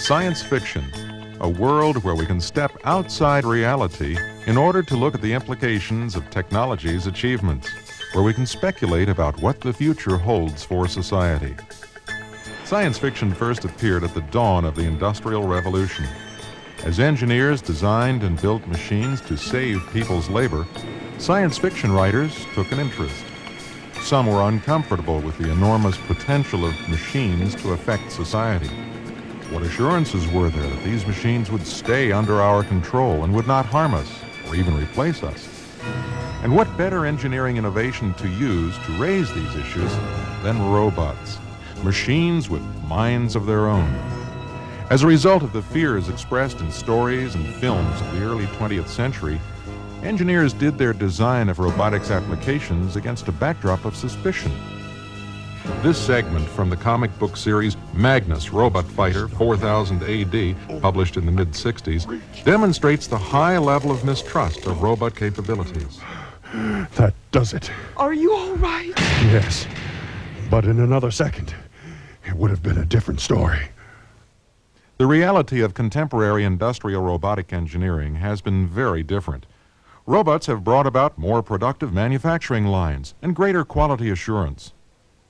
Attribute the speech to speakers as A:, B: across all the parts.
A: Science fiction, a world where we can step outside reality in order to look at the implications of technology's achievements, where we can speculate about what the future holds for society. Science fiction first appeared at the dawn of the Industrial Revolution. As engineers designed and built machines to save people's labor, science fiction writers took an interest. Some were uncomfortable with the enormous potential of machines to affect society. What assurances were there that these machines would stay under our control and would not harm us or even replace us? And what better engineering innovation to use to raise these issues than robots, machines with minds of their own? As a result of the fears expressed in stories and films of the early 20th century, engineers did their design of robotics applications against a backdrop of suspicion. This segment from the comic book series Magnus, Robot Fighter, 4000 AD, published in the mid-60s, demonstrates the high level of mistrust of robot capabilities.
B: That does it.
C: Are you all right?
B: Yes, but in another second, it would have been a different story.
A: The reality of contemporary industrial robotic engineering has been very different. Robots have brought about more productive manufacturing lines and greater quality assurance.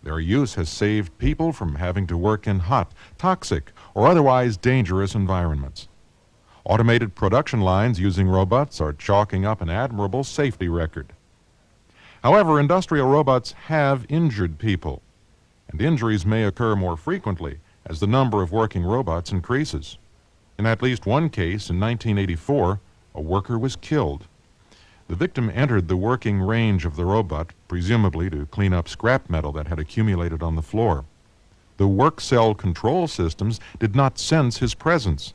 A: Their use has saved people from having to work in hot, toxic, or otherwise dangerous environments. Automated production lines using robots are chalking up an admirable safety record. However, industrial robots have injured people, and injuries may occur more frequently as the number of working robots increases. In at least one case in 1984, a worker was killed. The victim entered the working range of the robot, presumably to clean up scrap metal that had accumulated on the floor. The work cell control systems did not sense his presence,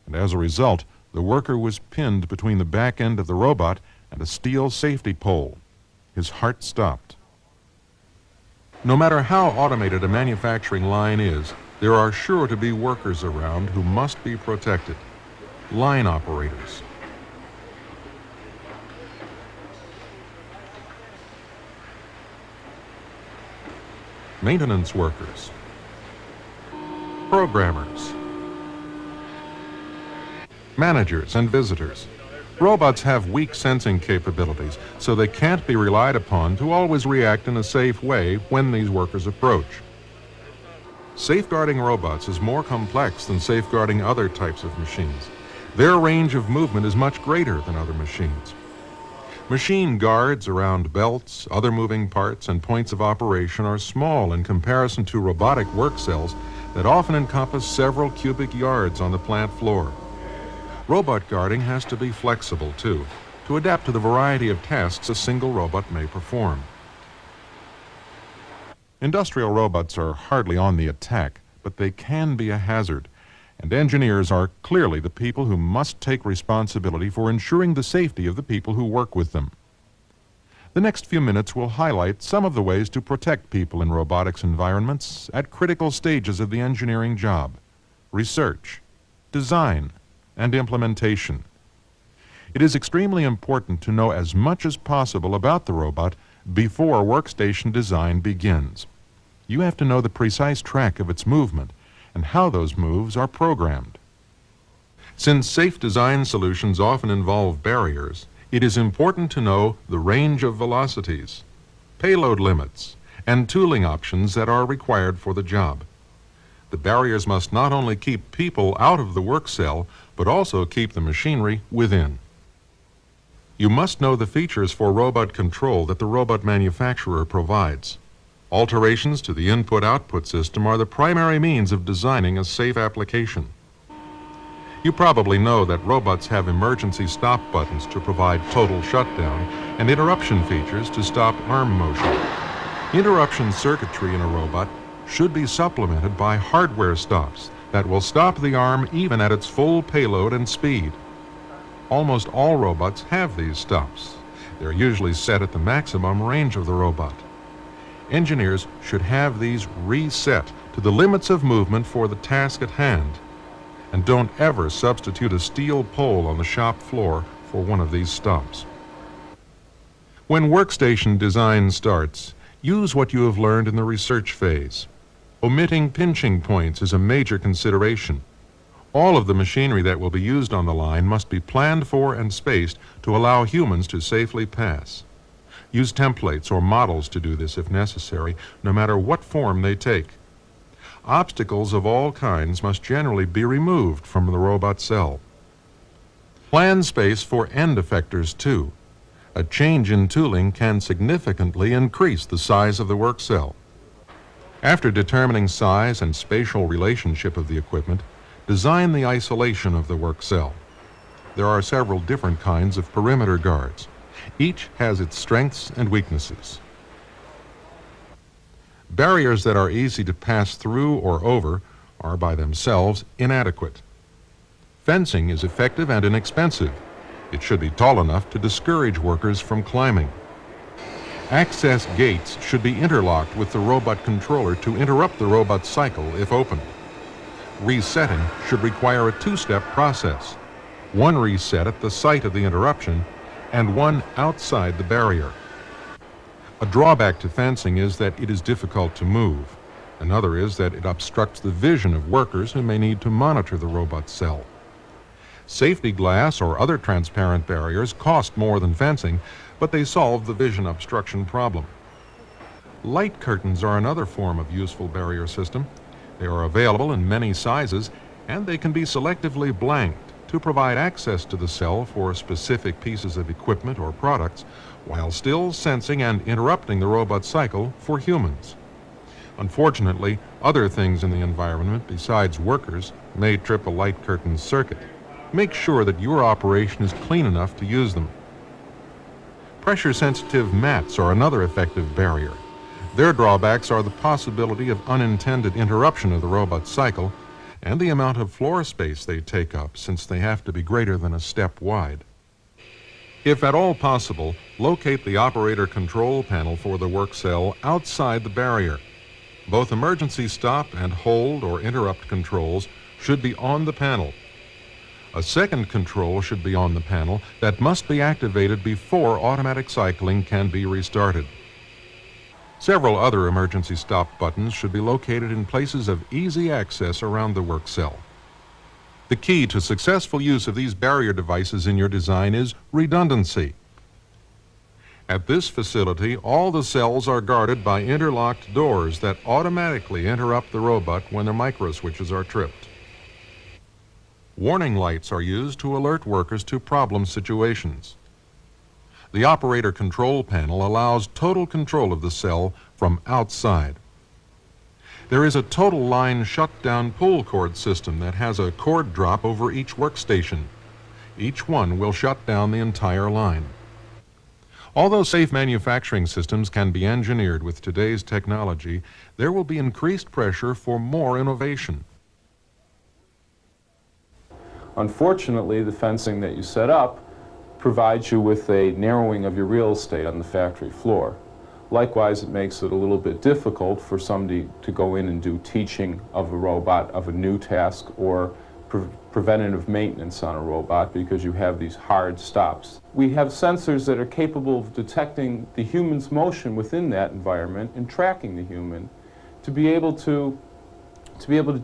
A: and as a result, the worker was pinned between the back end of the robot and a steel safety pole. His heart stopped. No matter how automated a manufacturing line is, there are sure to be workers around who must be protected. Line operators. Maintenance workers, programmers, managers, and visitors. Robots have weak sensing capabilities, so they can't be relied upon to always react in a safe way when these workers approach. Safeguarding robots is more complex than safeguarding other types of machines. Their range of movement is much greater than other machines. Machine guards around belts, other moving parts, and points of operation are small in comparison to robotic work cells that often encompass several cubic yards on the plant floor. Robot guarding has to be flexible, too, to adapt to the variety of tasks a single robot may perform. Industrial robots are hardly on the attack, but they can be a hazard, and engineers are clearly the people who must take responsibility for ensuring the safety of the people who work with them. The next few minutes will highlight some of the ways to protect people in robotics environments at critical stages of the engineering job: research, design, and implementation. It is extremely important to know as much as possible about the robot before workstation design begins. You have to know the precise track of its movement and how those moves are programmed. Since safe design solutions often involve barriers, it is important to know the range of velocities, payload limits, and tooling options that are required for the job. The barriers must not only keep people out of the work cell, but also keep the machinery within. You must know the features for robot control that the robot manufacturer provides. Alterations to the input-output system are the primary means of designing a safe application. You probably know that robots have emergency stop buttons to provide total shutdown and interruption features to stop arm motion. Interruption circuitry in a robot should be supplemented by hardware stops that will stop the arm even at its full payload and speed. Almost all robots have these stops. They're usually set at the maximum range of the robot. Engineers should have these reset to the limits of movement for the task at hand. And don't ever substitute a steel pole on the shop floor for one of these stops. When workstation design starts, use what you have learned in the research phase. Omitting pinching points is a major consideration. All of the machinery that will be used on the line must be planned for and spaced to allow humans to safely pass. Use templates or models to do this if necessary, no matter what form they take. Obstacles of all kinds must generally be removed from the robot cell. Plan space for end effectors too. A change in tooling can significantly increase the size of the work cell. After determining size and spatial relationship of the equipment, design the isolation of the work cell. There are several different kinds of perimeter guards. Each has its strengths and weaknesses. Barriers that are easy to pass through or over are by themselves inadequate. Fencing is effective and inexpensive. It should be tall enough to discourage workers from climbing. Access gates should be interlocked with the robot controller to interrupt the robot's cycle if opened. Resetting should require a two-step process. One reset at the site of the interruption and one outside the barrier. A drawback to fencing is that it is difficult to move. Another is that it obstructs the vision of workers who may need to monitor the robot cell. Safety glass or other transparent barriers cost more than fencing, but they solve the vision obstruction problem. Light curtains are another form of useful barrier system. They are available in many sizes, and they can be selectively blanked to provide access to the cell for specific pieces of equipment or products, while still sensing and interrupting the robot cycle for humans. Unfortunately, other things in the environment besides workers may trip a light curtain circuit. Make sure that your operation is clean enough to use them. Pressure-sensitive mats are another effective barrier. Their drawbacks are the possibility of unintended interruption of the robot cycle and the amount of floor space they take up, since they have to be greater than a step wide. If at all possible, locate the operator control panel for the work cell outside the barrier. Both emergency stop and hold or interrupt controls should be on the panel. A second control should be on the panel that must be activated before automatic cycling can be restarted. Several other emergency stop buttons should be located in places of easy access around the work cell. The key to successful use of these barrier devices in your design is redundancy. At this facility, all the cells are guarded by interlocked doors that automatically interrupt the robot when the micro switches are tripped. Warning lights are used to alert workers to problem situations. The operator control panel allows total control of the cell from outside. There is a total line shutdown pull cord system that has a cord drop over each workstation. Each one will shut down the entire line. Although safe manufacturing systems can be engineered with today's technology, there will be increased pressure for more innovation.
C: Unfortunately, the fencing that you set up provides you with a narrowing of your real estate on the factory floor. Likewise, it makes it a little bit difficult for somebody to go in and do teaching of a robot of a new task or preventative maintenance on a robot, because you have these hard stops. We have sensors that are capable of detecting the human's motion within that environment and tracking the human to be able to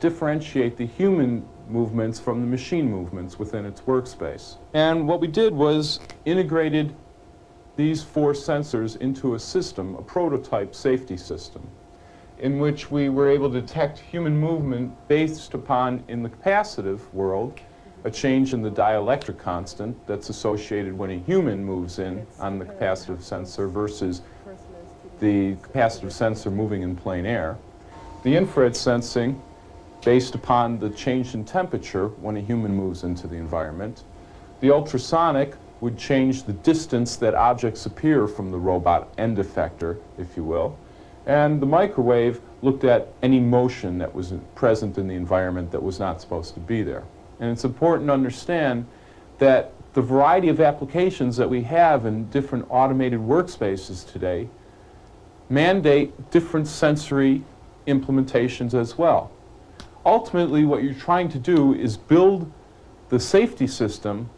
C: differentiate the human movements from the machine movements within its workspace. And what we did was integrated these 4 sensors into a system, a prototype safety system, in which we were able to detect human movement based upon, in the capacitive world, a change in the dielectric constant that's associated when a human moves in on the capacitive sensor versus the capacitive sensor moving in plain air. The infrared sensing based upon the change in temperature when a human moves into the environment. The ultrasonic would change the distance that objects appear from the robot end effector, if you will. And the microwave looked at any motion that was present in the environment that was not supposed to be there. And it's important to understand that the variety of applications that we have in different automated workspaces today mandate different sensory implementations as well. Ultimately, what you're trying to do is build the safety system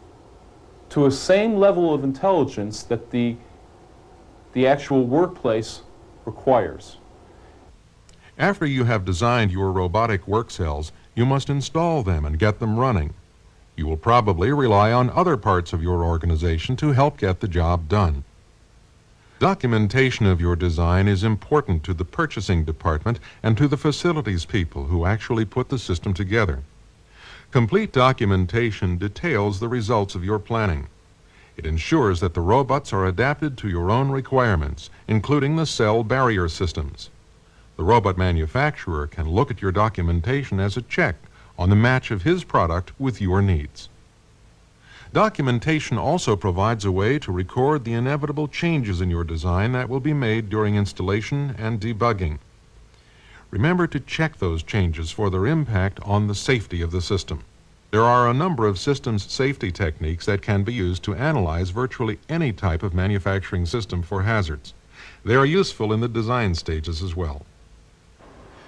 C: to a same level of intelligence that the actual workplace requires.
A: After you have designed your robotic work cells, you must install them and get them running. You will probably rely on other parts of your organization to help get the job done. Documentation of your design is important to the purchasing department and to the facilities people who actually put the system together. Complete documentation details the results of your planning. It ensures that the robots are adapted to your own requirements, including the cell barrier systems. The robot manufacturer can look at your documentation as a check on the match of his product with your needs. Documentation also provides a way to record the inevitable changes in your design that will be made during installation and debugging. Remember to check those changes for their impact on the safety of the system. There are a number of systems safety techniques that can be used to analyze virtually any type of manufacturing system for hazards. They are useful in the design stages as well.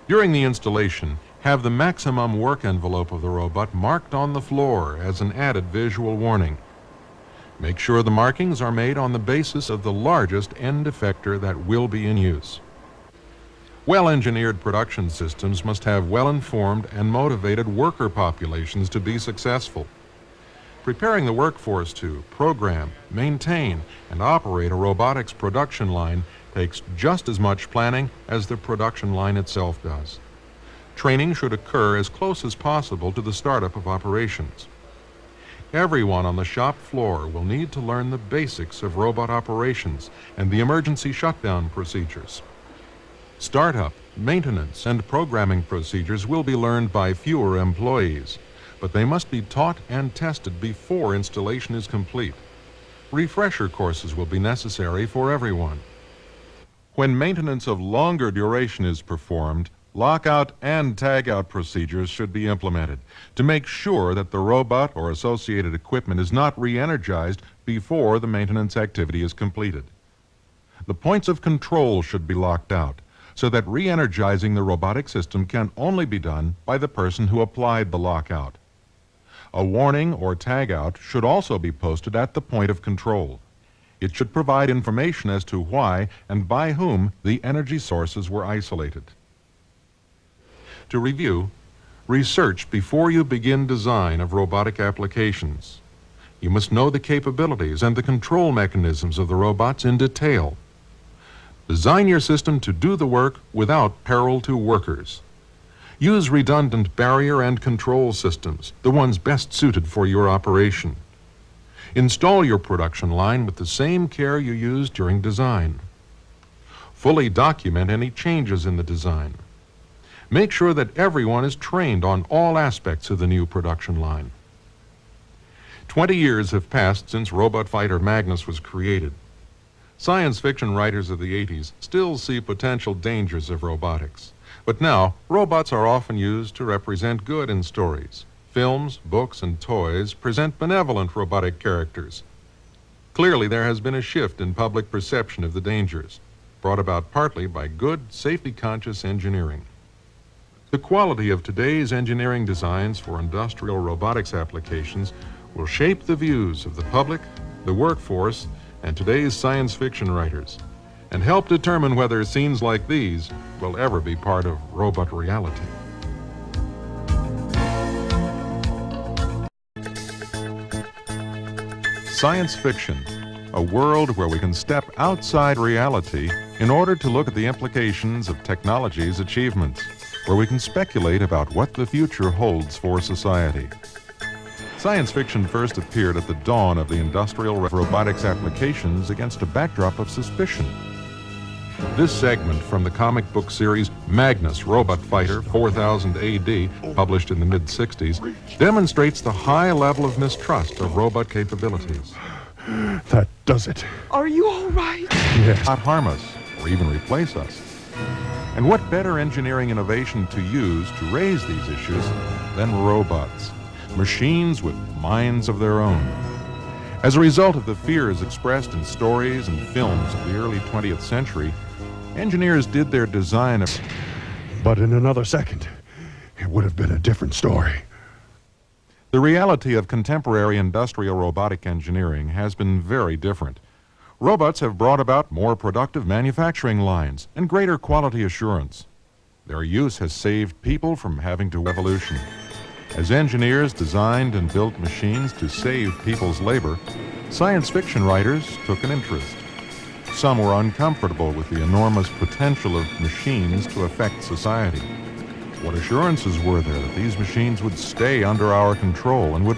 A: During the installation, have the maximum work envelope of the robot marked on the floor as an added visual warning. Make sure the markings are made on the basis of the largest end effector that will be in use. Well-engineered production systems must have well-informed and motivated worker populations to be successful. Preparing the workforce to program, maintain, and operate a robotics production line takes just as much planning as the production line itself does. Training should occur as close as possible to the startup of operations. Everyone on the shop floor will need to learn the basics of robot operations and the emergency shutdown procedures. Startup, maintenance, and programming procedures will be learned by fewer employees, but they must be taught and tested before installation is complete. Refresher courses will be necessary for everyone. When maintenance of longer duration is performed, lockout and tagout procedures should be implemented to make sure that the robot or associated equipment is not re-energized before the maintenance activity is completed. The points of control should be locked out so that re-energizing the robotic system can only be done by the person who applied the lockout. A warning or tagout should also be posted at the point of control. It should provide information as to why and by whom the energy sources were isolated. To review, research before you begin design of robotic applications. You must know the capabilities and the control mechanisms of the robots in detail. Design your system to do the work without peril to workers. Use redundant barrier and control systems, the ones best suited for your operation. Install your production line with the same care you used during design. Fully document any changes in the design. Make sure that everyone is trained on all aspects of the new production line. 20 years have passed since robot fighter Magnus was created. Science fiction writers of the 80s still see potential dangers of robotics. But now, robots are often used to represent good in stories. Films, books, and toys present benevolent robotic characters. Clearly, there has been a shift in public perception of the dangers, brought about partly by good, safety-conscious engineering. The quality of today's engineering designs for industrial robotics applications will shape the views of the public, the workforce, and today's science fiction writers, and help determine whether scenes like these will ever be part of robot reality. Science fiction, a world where we can step outside reality in order to look at the implications of technology's achievements, where we can speculate about what the future holds for society. Science fiction first appeared at the dawn of the industrial robotics applications against a backdrop of suspicion. This segment from the comic book series Magnus, Robot Fighter, 4000 AD, published in the mid-60s, demonstrates the high level of mistrust of robot capabilities.
B: That does it.
D: Are you all right?
B: Yes.
A: Not harm us or even replace us. And what better engineering innovation to use to raise these issues than robots, machines with minds of their own? As a result of the fears expressed in stories and films of the early 20th century, engineers did their design of...
B: But in another second, it would have been a different story.
A: The reality of contemporary industrial robotic engineering has been very different. Robots have brought about more productive manufacturing lines and greater quality assurance. Their use has saved people from having to evolution. As engineers designed and built machines to save people's labor, science fiction writers took an interest. Some were uncomfortable with the enormous potential of machines to affect society. What assurances were there that these machines would stay under our control and would not